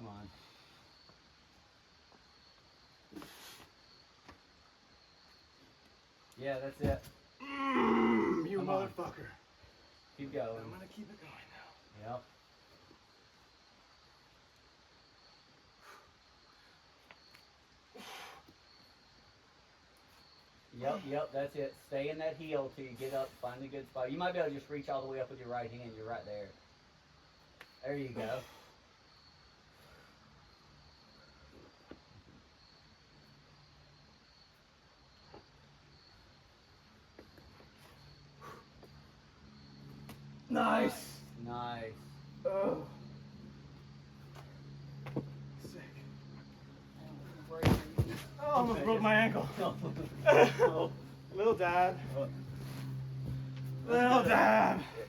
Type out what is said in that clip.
Come on. Yeah, that's it. You Come on. motherfucker. Keep going. I'm gonna keep it going now. Yep. Yep, that's it. Stay in that heel till you get up, find a good spot. You might be able to just reach all the way up with your right hand. You're right there. There you go. Nice. Nice. Oh. Sick. Oh, almost broke my ankle. Little dab. Little dab.